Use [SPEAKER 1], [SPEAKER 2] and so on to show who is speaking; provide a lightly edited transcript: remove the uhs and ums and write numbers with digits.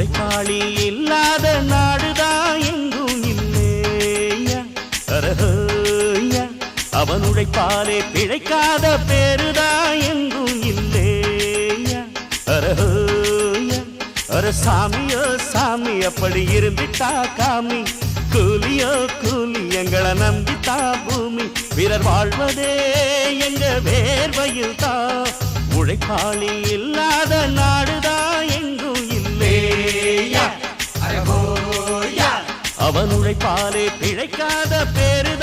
[SPEAKER 1] உழைப்பாளி இல்லாத நாடுதான் எங்கும் இல்லையா அரஹோயா அவன் உழைப்பாலே பிழைக்காத பேருதான் எங்கும் இல்லையா அரஹோயா அர சாமியோ சாமி அப்படி இருந்துட்டா காமி கூலியோ கூலி எங்களை நம்பித்தா பூமி பிறர் வாழ்வதே எங்க வேர்வையில் தான் உழைப்பாளி இல்லாத நாடுதான் எங்கும் இல்லையா அவன் உழைப்பாலே பிழைக்காத பேருதான்